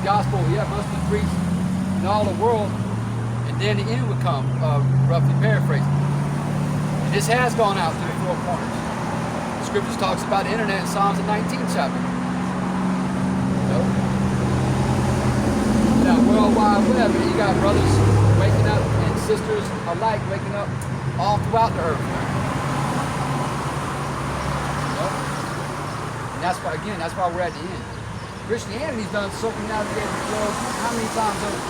gospel, must be preached in all the world, and then the end would come, roughly paraphrasing. And this has gone out to the four corners. The scriptures talks about the internet in Psalms, the 19th chapter. Now, World Wide Web, you got brothers waking up and sisters alike waking up all throughout the earth. And that's why, again, that's why we're at the end. Christianity's done circumnavigated the globe how many times over?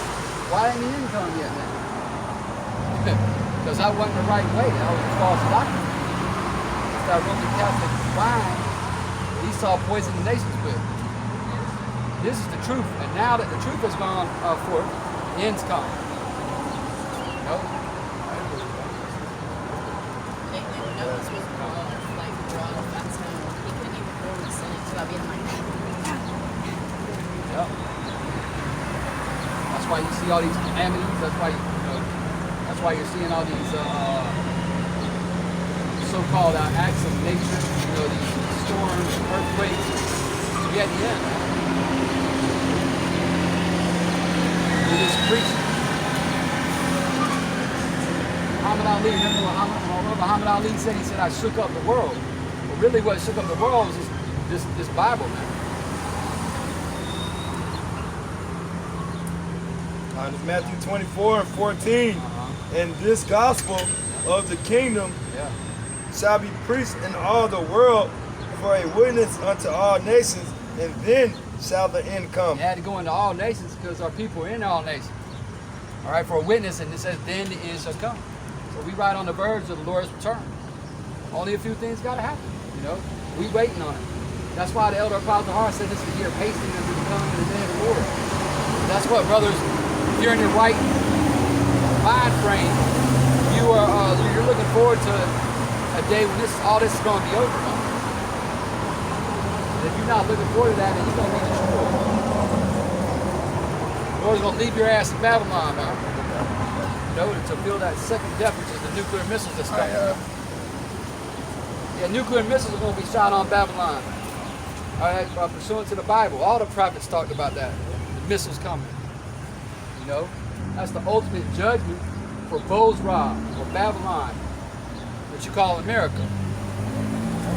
Why ain't the end come yet, man? Because that wasn't the right way. That was a false doctrine. It's that Roman Catholic wine that Esau poisoned the nations with. This is the truth. And now that the truth has gone forth, the end's come. You know? Yep. That's why you see all these calamities. That's why that's why you're seeing all these so-called acts of nature. These storms, earthquakes. We at the end. We just preaching. Muhammad Ali. Remember what Muhammad Ali said? He said, "I shook up the world." But really, what shook up the world was this Bible, man. It's Matthew 24:14. And this gospel of the kingdom shall be preached in all the world for a witness unto all nations, and then shall the end come. It had to go into all nations because our people are in all nations. All right, for a witness, and it says, then the end shall come. So we right on the verge of the Lord's return. Only a few things got to happen, We waiting on it. That's why the elder Apostle Hart said this is a year of hastening unto the coming of the day of the Lord. That's what, brothers. If you're in the right mind frame, you're looking forward to a day when all this is going to be over. And if you're not looking forward to that, then you're going to be destroyed. The Lord's going to leave your ass in Babylon, man. To feel that second death, which is the nuclear missiles that's coming. Nuclear missiles are going to be shot on Babylon. All right, pursuant to the Bible, all the prophets talked about that. The missiles coming. That's the ultimate judgment for Bozrah or Babylon, what you call America.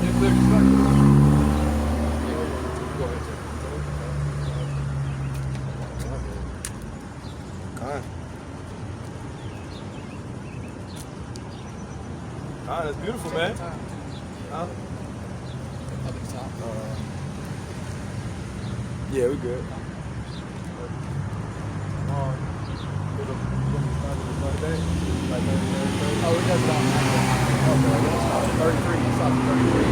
Nuclear destruction. Go ahead, sir. That's beautiful, man. Huh? Yeah, we good. Oh, it does not. Okay, 33. It's up to 33.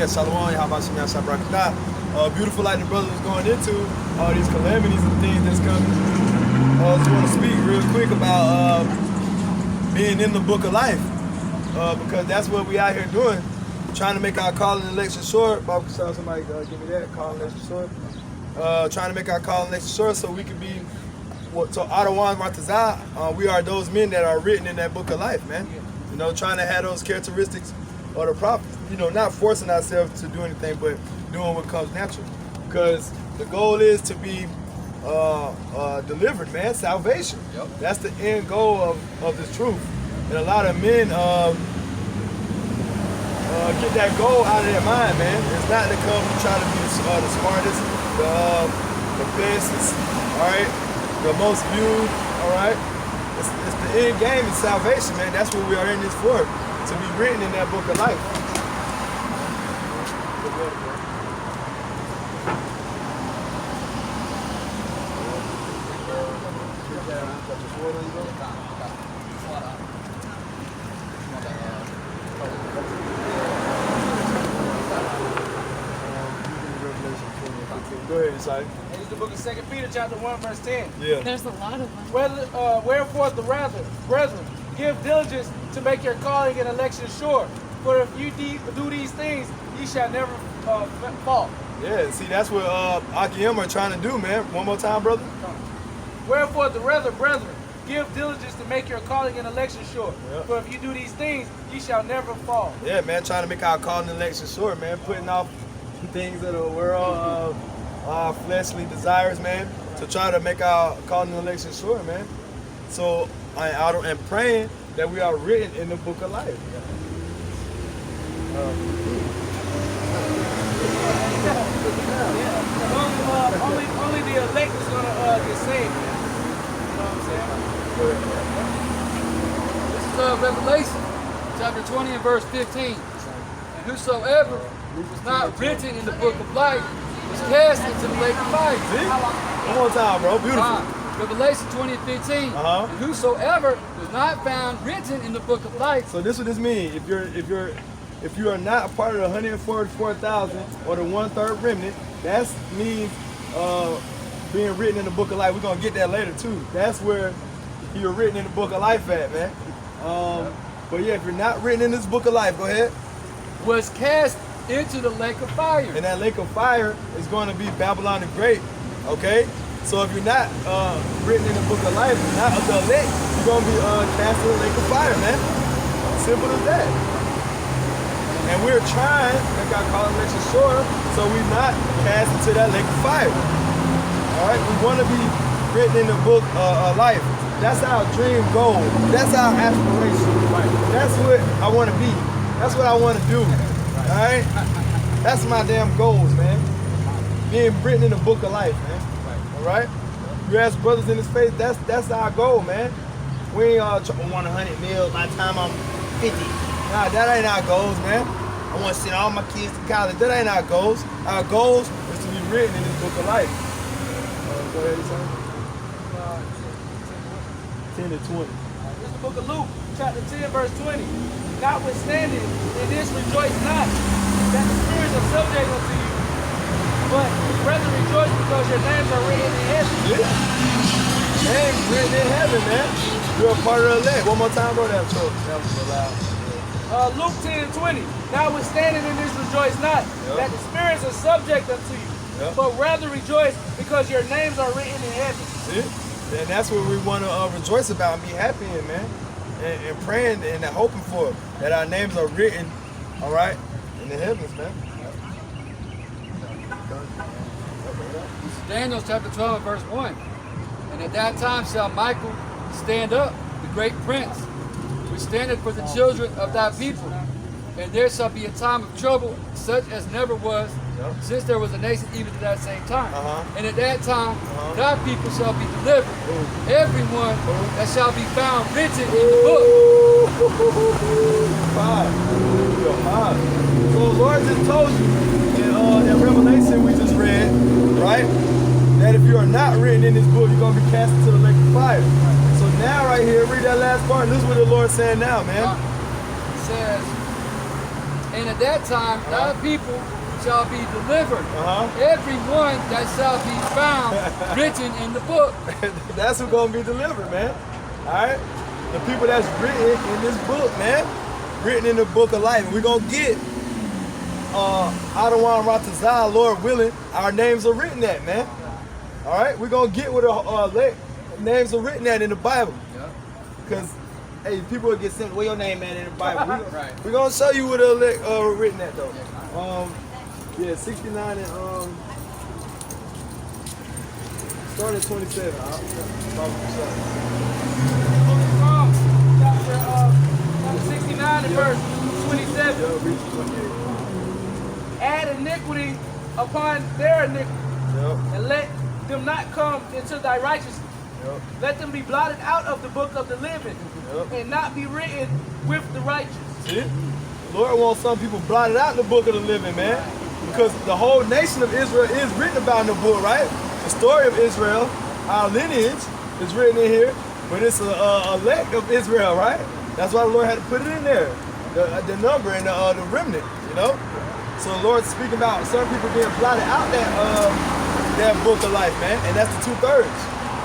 Shalom, Yahabashim Yashabrakatah. Beautiful like the brother was going into, all these calamities and things that's coming. I just want to speak real quick about being in the book of life, because that's what we out here doing, trying to make our call and election short. Bob, somebody give me that, call and election short. Trying to make our call and election short so we can be, so Adawan Ratazah, we are those men that are written in that book of life, man. Trying to have those characteristics of the prophets, not forcing ourselves to do anything, but doing what comes natural. Because the goal is to be delivered, man, salvation. Yep. That's the end goal of this truth. And a lot of men get that goal out of their mind, man. It's not to come and try to be the smartest, the best, all right, the most viewed, all right. It's the end game is salvation, man. That's what we are in this for, to be written in that book of life. Go ahead, Isaiah. It's the book of 2 Peter, chapter 1, verse 10. Yeah. There's a lot of them. Wherefore, brethren, give diligence to make your calling and election sure. For if you do these things, ye shall never fall. Yeah, see, that's what Akiyama are trying to do, man. One more time, brother. Wherefore, brethren, give diligence to make your calling and election sure. Yep. For if you do these things, ye shall never fall. Yeah, man, trying to make our calling and election short, man. Putting off things of the world, our fleshly desires, man, to try to make our calling and election short, man. So, and praying that we are written in the book of life. Only the elect is gonna get saved. You know what I'm saying? This is Revelation, chapter 20 and verse 15. And whosoever was not written in the book of life was cast into the lake of fire. See? One more time, bro. Beautiful. Revelation 20 and 15. Uh-huh. And whosoever was not found written in the book of life. So this what this means. If you are not a part of the 144,000 or the 1/3 remnant, that means being written in the book of life. We're gonna get that later too. That's where you're written in the book of life at, man. But yeah, if you're not written in this book of life, go ahead. Was cast into the lake of fire. And that lake of fire is going to be Babylon the Great. Okay? So if you're not written in the book of life, not of the elect, you're going to be cast in the lake of fire, man. Simple as that. And we're trying to make our calling election shorter so we're not cast into that lake of fire. All right? We want to be written in the book of life. That's our dream goal. That's our aspiration. That's what I want to be. That's what I want to do. All right? That's my damn goals, man. Being written in the book of life, man. All right? You ask brothers in this faith, that's our goal, man. We ain't want 100 mil by the time I'm 50. Nah, that ain't our goals, man. I want to send all my kids to college. That ain't our goals. Our goals is to be written in this book of life. Go ahead, son. 10 to 20. This is the book of Luke, chapter 10, verse 20. Notwithstanding, in this rejoice not, that the spirits are subject unto you, but rather rejoice because your names are written in heaven. Yeah. Names written in heaven, man. You're a part of the elect. One more time, bro. That was loud. Luke 10 and 20. Notwithstanding, in this rejoice not, that the spirits are subject unto you, but rather rejoice because your names are written in heaven. See? And that's what we want to rejoice about and be happy in, man. And praying and hoping for that our names are written, all right, in the heavens, man. Daniel chapter 12 verse 1. And at that time shall Michael stand up, the great prince, which standeth for the children of thy people. And there shall be a time of trouble such as never was, since there was a nation even to that same time. And at that time thy people shall be delivered, everyone that shall be found written in the book. So the Lord just told you in that revelation we just read, right, that if you are not written in this book, you're going to be cast into the lake of fire. So now right here, read that last part. This is what the Lord's saying now, man. It says, and at that time thy people shall be delivered, everyone that shall be found written in the book. That's who's going to be delivered, man. All right? The people that's written in this book, man. Written in the book of life. We're going to get Adawan Ratazah, Lord willing, our names are written at, man. All right? We're going to get what our names are written at in the Bible. Because, hey, people will get sent, where your name at in the Bible? We're going to show you what written at, though. Yeah, 69 and start at 27. Chapter 69 and verse 27. Add iniquity upon their iniquity, and let them not come into thy righteousness. Let them be blotted out of the book of the living, and not be written with the righteous. See? The Lord wants some people blotted out in the book of the living, man. Because the whole nation of Israel is written about in the book, right? The story of Israel, our lineage, is written in here, but it's a elect of Israel, right? That's why the Lord had to put it in there, the number and the remnant, you know? So the Lord's speaking about certain people being blotted out that book of life, man, and that's the 2/3.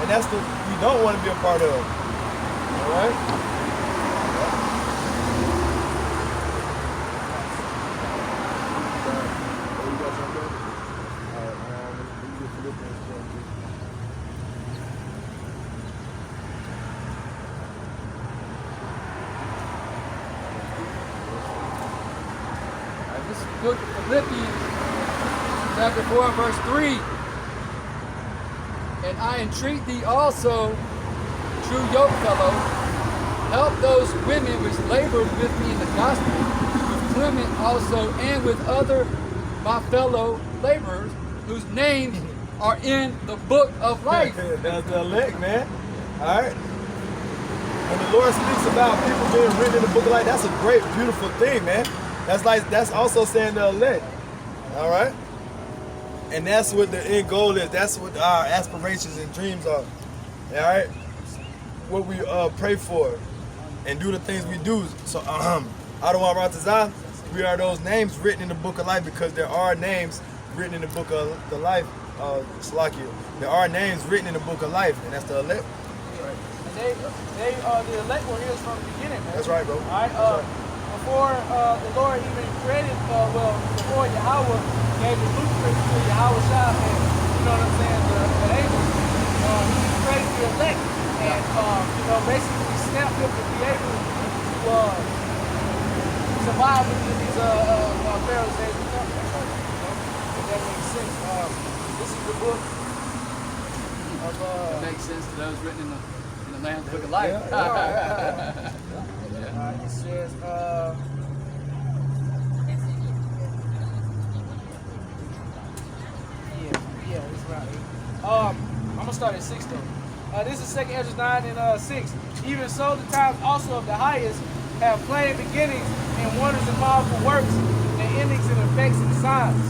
And that's the we don't want to be a part of. All right? This is the book of Philippians, chapter 4, verse 3. And I entreat thee also, true yokefellow, help those women which labor with me in the gospel, with Clement also, and with other my fellow laborers, whose names are in the book of life. That's the elect, man. All right. When the Lord speaks about people being written in the book of life, that's a great, beautiful thing, man. That's also saying the elect. All right. And that's what the end goal is. That's what our aspirations and dreams are. All right. What we pray for and do the things we do. So, Adawan Ratazah, we are those names written in the book of life because there are names written in the book of the life. Salakia. There are names written in the book of life, and that's the elect. Right. And the elect were his from the beginning, man. That's right, bro. All right. Before the Lord even created, before Yahweh gave the blueprint to Yahweh Shah, and you know what I'm saying, the angels, he created the elect, and basically snapped them to be able to survive into these Pharaoh's days to come. If that makes sense. This is the book of. It makes sense to those written in the Lamb's Book of Life. It says. Yeah, it's right. I'm gonna start at 6 though. This is 2nd Ezra 9 and 6. Even so, the times also of the highest have plain beginnings and wonders and marvelful works, and endings and effects and signs.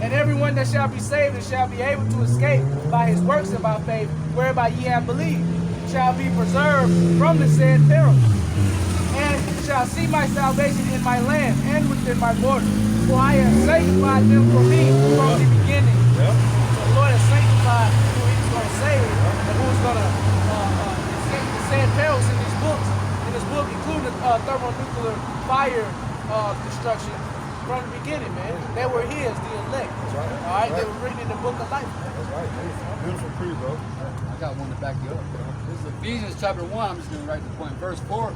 And everyone that shall be saved and shall be able to escape by his works and by faith, whereby ye have believed, shall be preserved from the said peril, and shall see my salvation in my land and within my borders. For I have sanctified them for me from the beginning. Yeah. So the Lord has sanctified who he's going to save and who's going to escape the said perils in these books. In this book, including thermonuclear fire destruction. From the beginning, man. They were his, the elect. That's right. All right, they were written in the book of life. That's right. Beautiful pre, bro. I got one to back you up, bro. This is Ephesians chapter 1. I'm just going to write the point. Verse 4.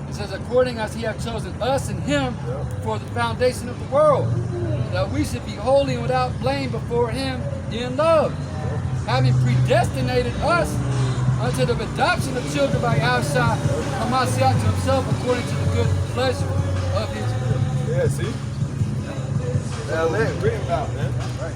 It says, according as he hath chosen us in him for the foundation of the world, that we should be holy and without blame before him in love, having predestinated us unto the adoption of children by Yahshua Hamashiach to himself according to the good pleasure of his will. Yeah, see? That elect written about, man. Right.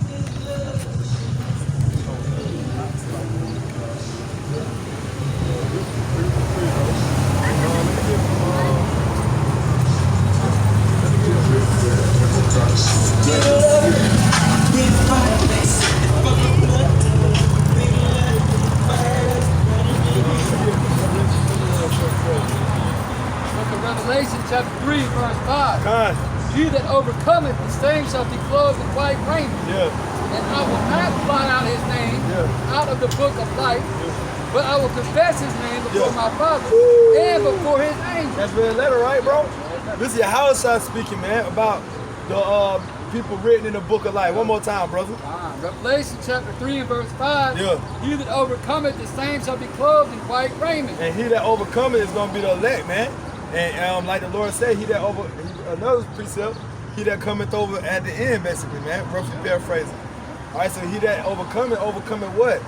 Revelation chapter 3, verse 5. God. He that overcometh, the same shall be clothed in white raiment. Yeah. And I will not blot out his name out of the book of life, but I will confess his name before my Father and before his angels. That's red letter, right, bro? This is Yahweh speaking, man, about the people written in the book of life. One more time, brother. Revelation chapter 3 and verse 5. Yeah. He that overcometh, the same shall be clothed in white raiment. And he that overcometh is going to be the elect, man. And like the Lord said, another precept, he that cometh over at the end, basically, man. Roughly paraphrasing. All right, so he that overcometh what?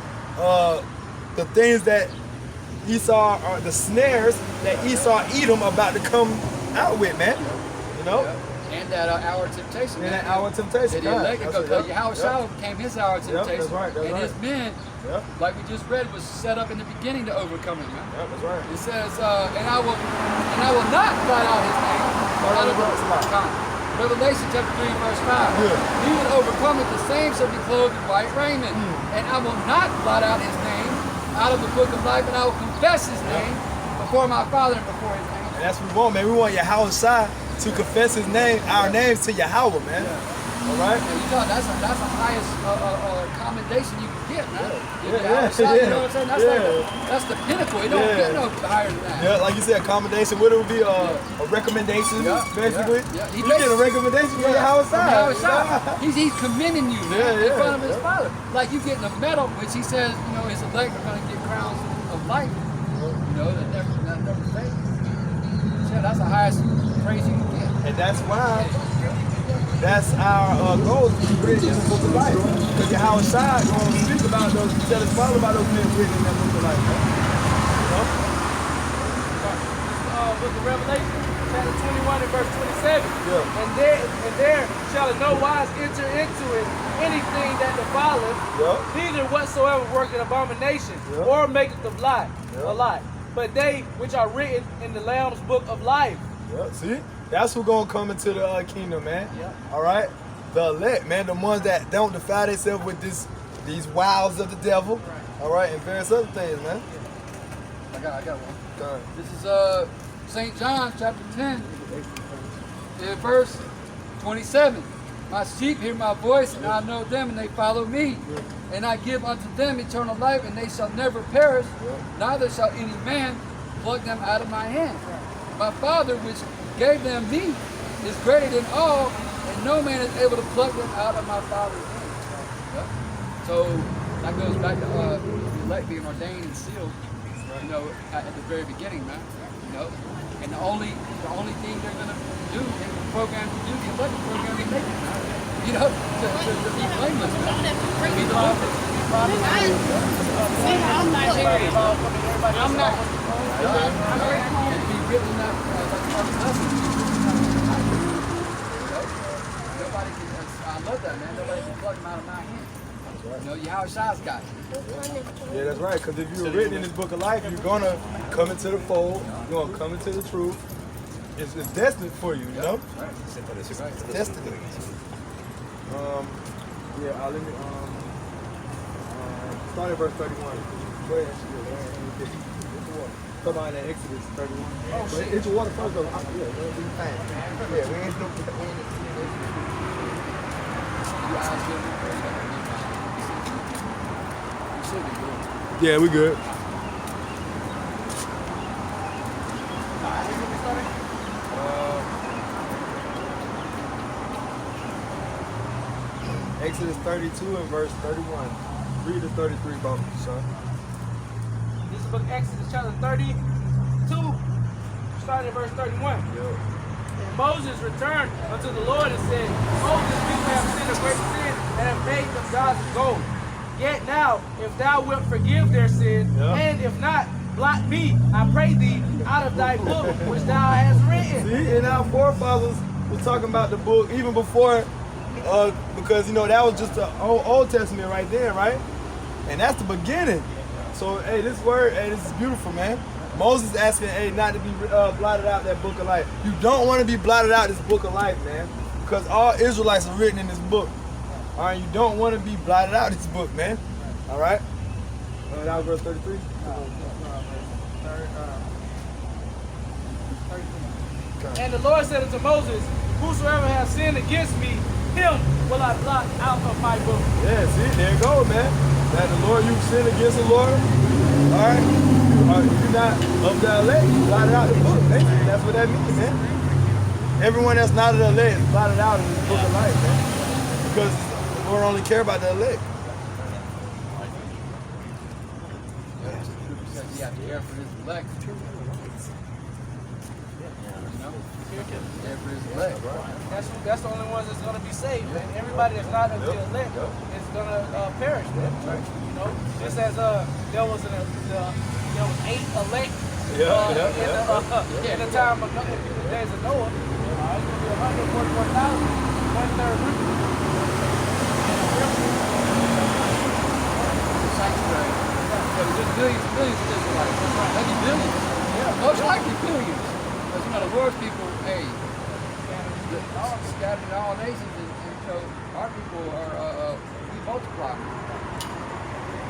The things that Esau, or the snares that Esau Edom about to come out with, man. You know? And that hour of temptation. And that hour of temptation. That he elected, because Yahweh became his hour of temptation. That's right, that's and right. his men, like we just read, was set up in the beginning to overcome it, man. That's right. It says, and I will not blot out his name out of the book of life. Revelation chapter 3, verse 5. He that overcometh, the same shall be clothed in white raiment. And I will not blot out his name out of the book of life, and I will confess his name before my Father and before his angels. And that's what we want, man. We want Yahweh Shai to confess his name, our names to Yahweh, man. All right? And you know, that's the highest commendation you can get, man. You know what I'm saying? That's the pinnacle. It don't get no higher than that. Yeah, like you said, accommodation. What it would be a recommendation, basically. You get a recommendation from Yahweh Shai. He's commending you, man, in front of his Father. Like you getting a medal, which he says, you know, his elect are going to get crowns of life. You know, that never fade. Yeah, that's the highest praise you can get. And And that's why that's our goal to be written in the book of life. Because Yahweh Shai going to speak about those, tell us all about those men written in that book of life. Man. You know? Book of Revelation, chapter 21 and verse 27. Yeah. And there shall in no wise enter into it anything that defileth, neither whatsoever worketh abomination, or maketh of lie, a lie, but they which are written in the Lamb's book of life. See? That's who gonna come into the kingdom, man. All right? The elect, man, the ones that don't defile themselves with these wiles of the devil. All right, and various other things, man. I got one. Done. This is St. John chapter 10, in verse 27. My sheep hear my voice, and I know them, and they follow me. And I give unto them eternal life, and they shall never perish, neither shall any man pluck them out of my hand. My Father, which gave them me, is greater than all, and no man is able to pluck them out of my Father's hand. So that goes back to the elect being ordained and sealed, you know, at the very beginning, man. You know, and the only thing they're gonna do, they were programmed to do, the elect program to make it, man. You know, to be blameless, man. To be the prophets. I'm not. And be written up nobody can. I love that, man. Nobody can pluck them out of my hand. You know, Yahweh Shai's got you. Yeah, that's right. Because if you're written in this book of life, you're gonna come into the fold. You're gonna come into the truth. It's destined for you, you know. It's destined. Yeah, let me start at verse 31. Go ahead. Come on, in Exodus 31. Oh, shit. It's your water first, though. Yeah, we'll be fine. Yeah, we ain't no. Yeah, we good. Exodus 32 and verse 31. Read the 33, bro, son. This is book Exodus chapter 32, starting at verse 31. And Moses returned unto the Lord and said, Moses, people have sinned a great sin and have made them gods of gold. Yet now, if thou wilt forgive their sin, and if not, blot me, I pray thee, out of thy book which thou hast written. See, and our forefathers was talking about the book even before, because, you know, that was just the Old Testament right there, right? And that's the beginning. So, hey, this word, hey, this is beautiful, man. Moses asking, hey, not to be blotted out that book of life. You don't want to be blotted out this book of life, man, because all Israelites are written in this book. All right, you don't want to be blotted out this book, man. All right? That was verse 33. And the Lord said unto Moses, whosoever has sinned against me, him will I blot out of my book. Yeah, see, there you go, man. That the Lord, you sin against the Lord. All right? You're not of the elect, you blotted out the book. Basically, that's what that means, man. Everyone that's not of the elect is blotted out in this book of life, man. Because the Lord only care about the elect. You have to care for his elect. That's the only ones that's going to be saved, man. Everybody that's not of the elect is going to perish, man. You know, just as there was 8 elect in the time of Noah, in the days of Noah. It's going to be 144,000, 1/3 Sanctuary. There's billions of Israelites. Maybe billions. Yeah, most likely billions. Because, you know, the Lord's people, hey, scattered in all nations, and so our people are, we multiply. You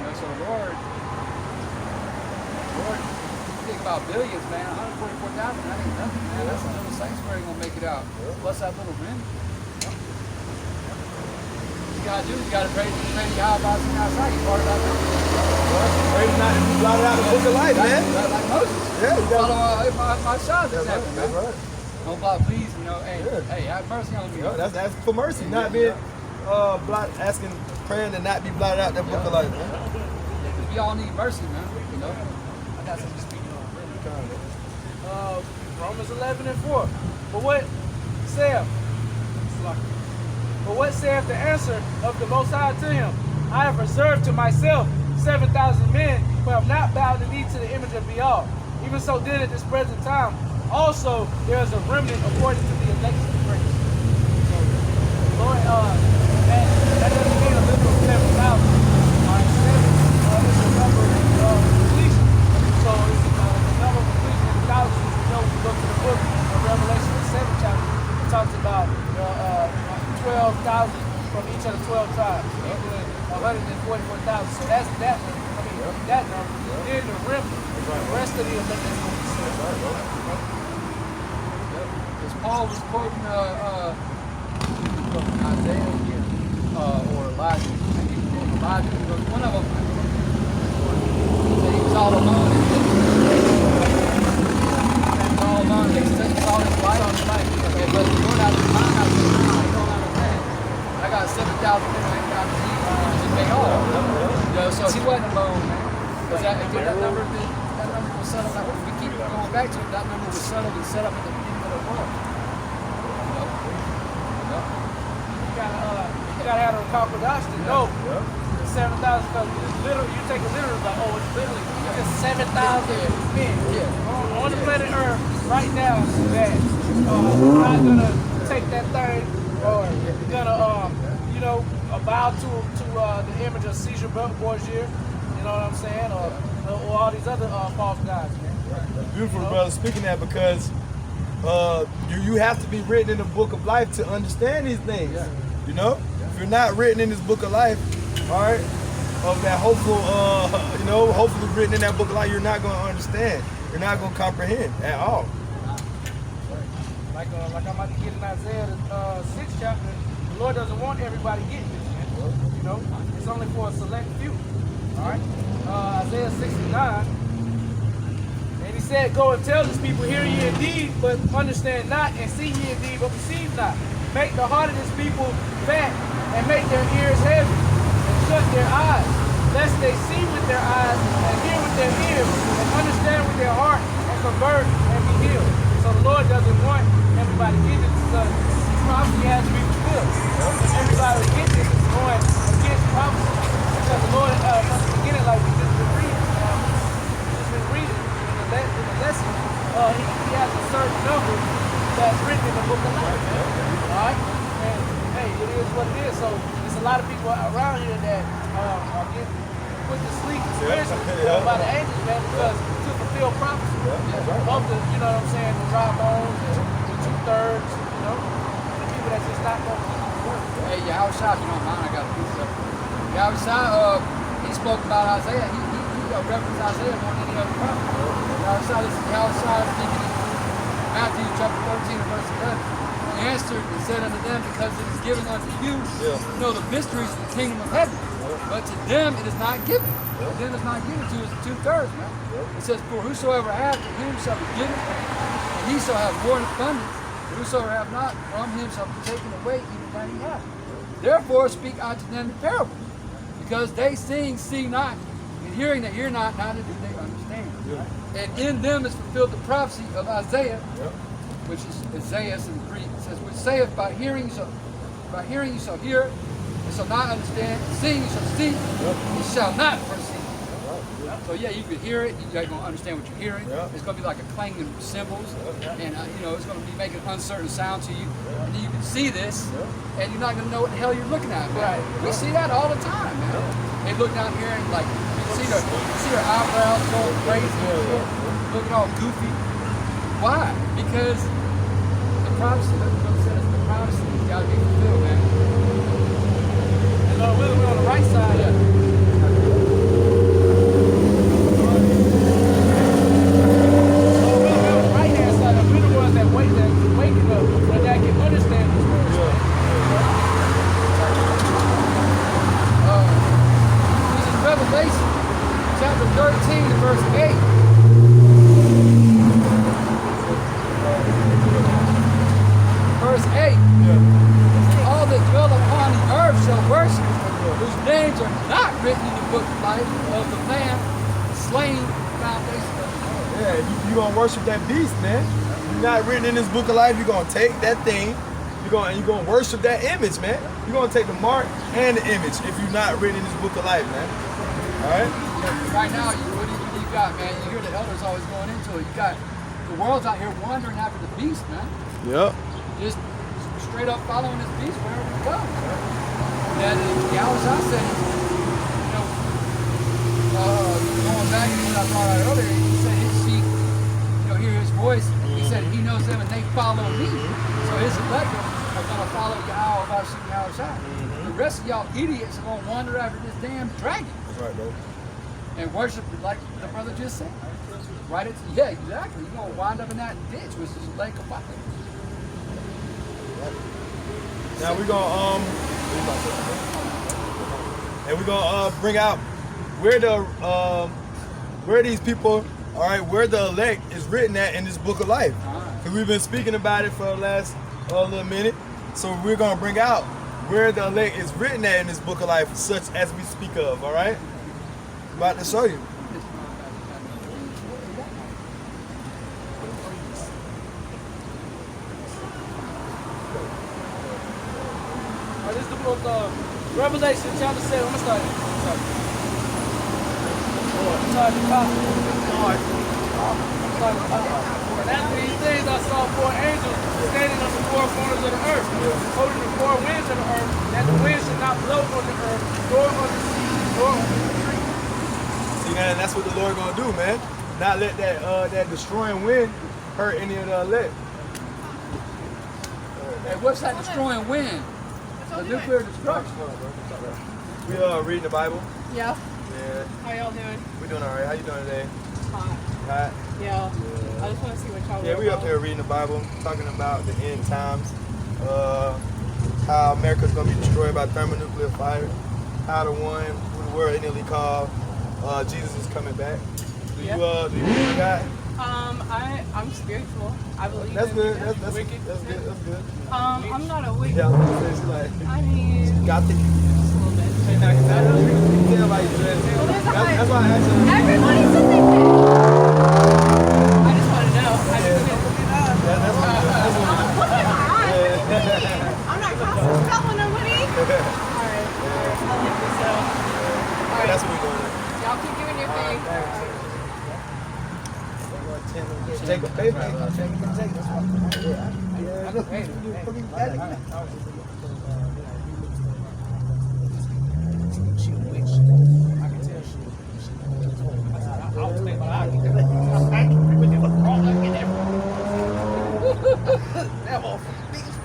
know, so the Lord, you think about billions, man, 144,000, that ain't nothing, man. That's a little sanctuary gonna make it out. Plus that little remnant. You gotta do, you gotta pray to God about something outside. You part of that. Pray not to be blotted out the book of life, man. Like Moses. Yeah, you follow my son's example, man. That's right. Don't block, please, you know, hey, have mercy on me. You know, that's asking for mercy, not being praying to not be blotted out that book of life, man. Because we all need mercy, man. You know, I got something to speak on. Romans 11 and 4. But what saith? But what saith the answer of the Most High to him? I have reserved to myself 7,000 men who have not bowed the knee to the image of Baal. Even so did at this present time. Also, there is a remnant according to the election of grace. So, Lord, that doesn't mean a literal 7,000. Alright, 7 is the number of completion. So, it's the number of completion in thousands. You know, we go to the book of Revelation, the 7th chapter, it talks about 12,000 from each of the 12 tribes, equaling 144,000. So that's that one. I mean, that number. Then the remnant, the rest of the elect is going to be saved. Because Paul was quoting Isaiah here, or Elijah. Elijah, one of them. He was all alone. All alone. He saw his life. Okay, but the Lord out of his mind, I got 7,000 men hanging out to eat in Bayal. You know, so he wasn't alone, man. Because that number was settled. We keep going back to it. That number was settled and set up at the beginning of the world. You gotta have a concordance to know the 7,000, because literally, you take a literal, like, oh, it's literally just 7,000 men on the planet Earth right now that are not gonna take that thing or gonna bow to the image of Caesar Borgia, you know what I'm saying, or all these other false gods, man. Beautiful, brother. Speaking that, because you have to be written in the book of life to understand these things. You know, if you're not written in this book of life, all right, of that hopeful, hopefully written in that book of life, you're not going to understand. You're not going to comprehend at all. Like I'm about to get in Isaiah the 6th chapter, the Lord doesn't want everybody getting it. You know, it's only for a select few. All right, Isaiah 69. And he said, "Go and tell this people, hear ye indeed, but understand not, and see ye indeed, but perceive not. Make the heart of this people fat, and make their ears heavy, and shut their eyes, lest they see with their eyes, and hear with their ears, and understand with their heart, and convert, and be healed." So the Lord doesn't want everybody getting it, because prophecy has to be fulfilled. If everybody who gets it is going against prophecy, because the Lord, from the beginning, like we just been reading, in the lesson, he has a certain number that's written in the book of life. Alright? And hey, it is what it is. So there's a lot of people around here that are getting put to sleep spiritually by the angels, man, because to fulfill prophecy of the, you know what I'm saying, the dry bones, the 2/3, you know, the people that's just not going to keep the word. Hey, Yahushua, if you don't mind, I got a piece of it. Yahushua, he spoke about Isaiah. He referenced Isaiah more than any other prophet. Yahushua, this is Yahushua speaking in Matthew chapter 13 and verse 11. He answered and said unto them, because it is given unto you to know the mysteries of the kingdom of heaven. But to them it is not given. To them it is not given to is the 2/3, man. It says, for whosoever hath, to him shall be given, and he shall have more in abundance. But whosoever hath not, from him shall be taken away even that he hath. Therefore speak I to them in parables, because they see not, and hearing they hear not, neither do they understand. And in them is fulfilled the prophecy of Isaiah, which is Isaiah in the Greek. It says, which saith, by hearing you shall hear, and shall not understand, and seeing you shall see, and shall not perceive. So yeah, you can hear it, you're going to understand what you're hearing. It's going to be like a clanging of cymbals, and it's going to be making an uncertain sound to you. And you can see this, and you're not going to know what the hell you're looking at, man. We see that all the time, man. They look down here and like, you see their eyebrows going crazy, looking all goofy. Why? Because the prophecy, the prophecy has got to be fulfilled, man. And we're on the right side. Chapter 13, verse 8. Verse 8. All that dwell upon the earth shall worship, whose names are not written in the book of life of the Lamb slain foundation of the world. Yeah, you gonna worship that beast, man. you're not written in this book of life, you're gonna take that thing, you're gonna worship that image, man. You're gonna take the mark and the image if you're not written in this book of life, man. All right. Right now, what do you got, man? You hear the elders always going into it. You got the world's out here wandering after the beast, man. Yep. Just straight up following this beast wherever it goes. And the hours I said, going back to what I brought out earlier, he said his sheep, hear his voice. He said he knows them and they follow me. So his elect are going to follow Yahweh about sheep Yahweh Shai. The rest of y'all idiots are going to wander after this damn dragon. That's right, bro. And worship it like the brother just said. Right? Yeah, exactly. You're going to wind up in that ditch, which is a lake of fire. Now we're gonna bring out where these people, all right, where the elect is written at in this book of life. Because we've been speaking about it for the last little minute. So we're gonna bring out where the elect is written at in this book of life, such as we speak of. All right, I'm about to show you. This is the book of Revelation chapter 7. I'm going to start. And after these things I saw 4 angels standing on the 4 corners of the earth, holding the 4 winds of the earth, that the wind should not blow on the earth, nor on the sea, nor on the tree. See, man, that's what the Lord gonna do, man. Not let that destroying wind hurt any of the elect. Hey, what's that destroying wind? The nuclear destruction. We reading the Bible. Yeah. Yeah. How y'all doing? We doing all right. How you doing today? Hot. Hot. Yeah. I just want to see what y'all. Yeah, we up here reading the Bible, talking about the end times, how America's gonna be destroyed by thermonuclear fire, how the one who the world innately called Jesus is coming back. Do you believe in God? I'm spiritual. I believe. That's in good. God. That's good. That's good. I'm not a wicked. Yeah, I was gonna say, she's like, I mean, got the. just a little bit. I can tell by your dress. Well, there's a That's why I asked you. Everybody says they can. I just want to know. I just want to know. That's what I'm not crossing spelling nobody. Alright. I like this though. Alright. That's what we're doing. Y'all keep doing your thing. Take a paper.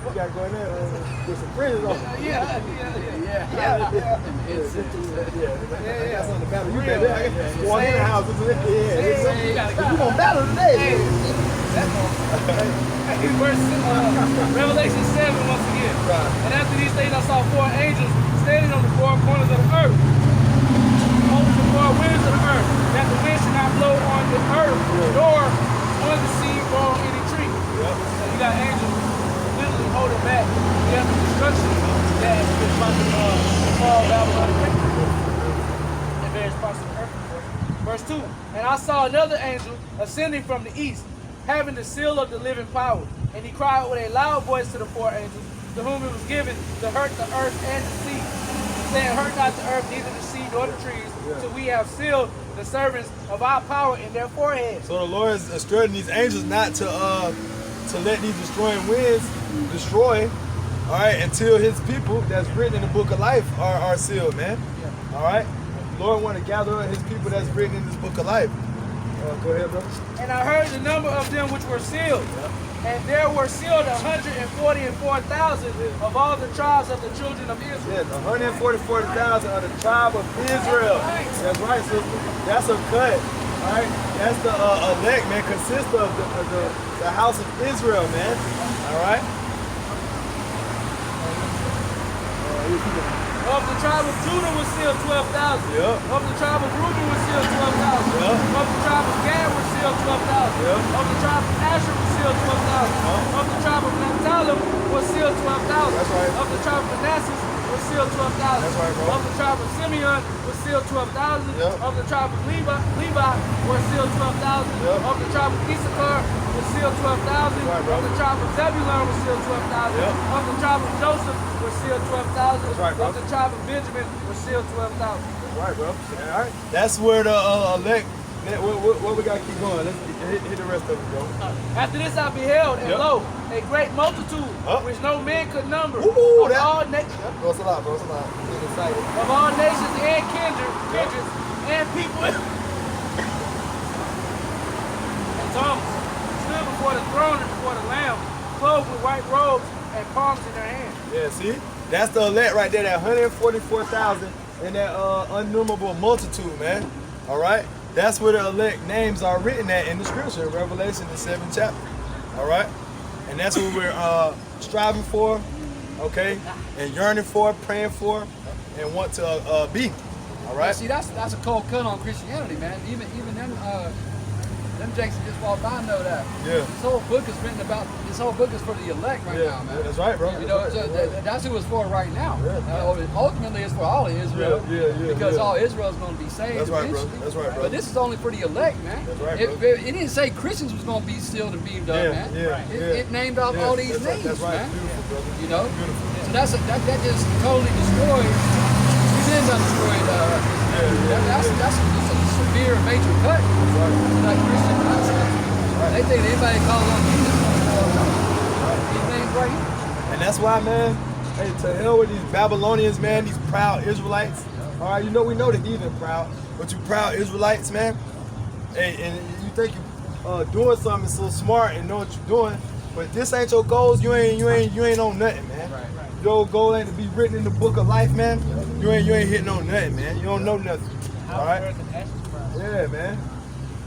You gotta go in there with some friends on. Yeah. That's on the battle. You got that. Walk in the house. You gonna battle today. Revelation 7 once again. Right. And after these things I saw 4 angels standing on the 4 corners of the earth, holding the 4 winds of the earth, that the wind should not blow on the earth, nor on the sea, or on any tree. So you got angels literally holding back the destruction that is about to fall Babylon in various parts of the earth. Verse 2, and I saw another angel ascending from the east, having the seal of the living power. And he cried with a loud voice to the 4 angels, to whom it was given to hurt the earth and the sea, saying, hurt not the earth, neither the sea nor the trees, till we have sealed the servants of our power in their foreheads. So the Lord is instructing these angels not to let these destroying winds destroy, all right, until his people that's written in the book of life are sealed, man. All right? The Lord want to gather his people that's written in this book of life. Go ahead, bro. And I heard the number of them which were sealed. And there were sealed 144,000 of all the tribes of the children of Israel. Yes, 144,000 of the tribe of Israel. That's right, sister. That's a cut. All right? That's the elect, man. Consists of the house of Israel, man. All right? Of the tribe of Judah was sealed 12,000. Yep. Of the tribe of Reuben was sealed 12,000. Yep. Of the tribe of Gad was sealed 12,000. Yep. Of the tribe of Asher was sealed 12,000. Yep. Of the tribe of Naphtali was sealed 12,000. That's right. Of the tribe of Manasseh was sealed 12,000. That's right, bro. Of the tribe of Simeon was sealed 12,000. Yep. Of the tribe of Levi was sealed 12,000. Yep. Of the tribe of Issachar was was sealed 12,000. Right, bro. Of the tribe of Zebulun was sealed 12,000. Yep. Of the tribe of Joseph was sealed 12,000. That's right, bro. Of the tribe of Benjamin was sealed 12,000. That's right, bro. All right. That's where the elect. What we gotta keep going? Let's hit the rest of it, bro. After this I beheld, and Yep. lo, a great multitude, Up. which no man could number, Ooh, of that- all nations, Bro, it's a lot, bro. It's a lot. I'm getting excited. of all nations and kindreds, and people, and tongues, stood before the throne and before the Lamb, clothed with white robes and palms in their hands. Yeah, see? That's the elect right there, that 144,000 and that innumerable multitude, man. All right? That's where the elect names are written at in the scripture, Revelation, the 7th chapter. All right? And that's what we're striving for, okay? And yearning for, praying for, and want to be. All Right. right? See, that's a cold cut on Christianity, man. Even them Jakes just walk by know that. Yeah. This whole book is written about. This whole book is for the elect right Yeah, now, man. yeah, that's right, bro. You know, That's so right, that's that's who it's for right now. Yeah. Ultimately, it's for all of Israel. Yeah, because yeah. all Israel is going to be saved That's right, bro. eventually. That's right, bro. But this is only for the elect, man. That's right, It, bro. it didn't say Christians was going to be sealed and beamed up, Yeah, man. yeah, It named off all these names, That's right. man. Beautiful, brother. You know, Beautiful. so that just totally destroyed. We did destroyed. That's just a severe major cut. Like Christian concept. They think anybody calls on Jesus. These names right here. And that's why, man, hey, to hell with these Babylonians, man, these proud Israelites. All right, we know the heathen proud, but you proud Israelites, man. Hey, and you think you doing something so smart and know what you're doing, but this ain't your goals. You ain't on nothing, man. Right. Your goal ain't to be written in the book of life, man. You ain't hitting on nothing, man. You don't know nothing. All right. Yeah, man.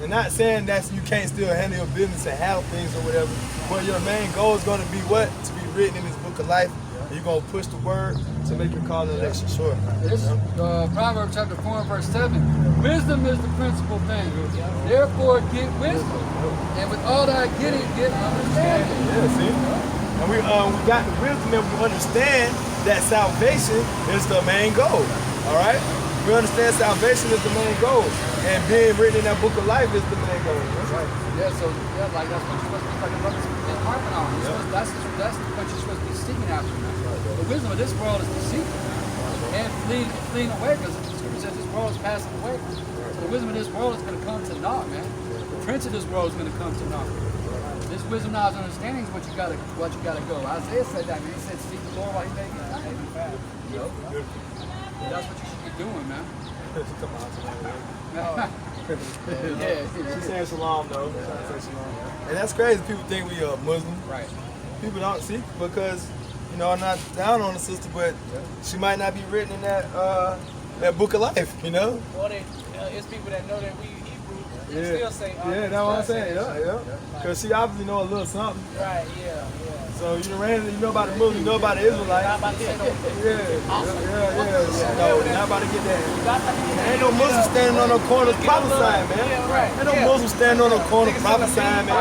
And not saying that you can't still handle your business and have things or whatever, but your main goal is going to be what? To be written in this book of life. And you're going to push the word to make your call to election sure. This is Proverbs chapter 4 and verse 7. Wisdom is the principal thing. Therefore get wisdom. And with all that getting, get understanding. Yeah, see? And we got the wisdom and we understand that salvation is the main goal. All right? We understand salvation is the main goal. And being written in that book of life is the main goal. That's right. Yeah, so like that's what you're supposed to be like the brother's been harping on. That's what you're supposed to be seeking after, man. The wisdom of this world is deceitful and fleeing away, because the scripture says this world is passing away. So the wisdom of this world is going to come to naught, man. The prince of this world is going to come to naught. This wisdom, knowledge, and understanding is what you gotta go. Isaiah said that, man. He said, "Seek the Lord while he may be found." You know? That's what you should be doing, man. She's saying shalom, though. And that's crazy. People think we are Muslim. Right. People don't see because, I'm not down on the sister, but she might not be written in that book of life, Or it's people that know that we Hebrew and still say, that's what I'm saying. Yeah. Because she obviously know a little something. Right, yeah. So you know about the Muslim, you know about the Israelites. Not about to say no. Yeah. No, not about to get that. Ain't no Muslim standing on no corner prophesying, man. Yeah, right. Ain't no Muslim standing on no corner prophesying, man.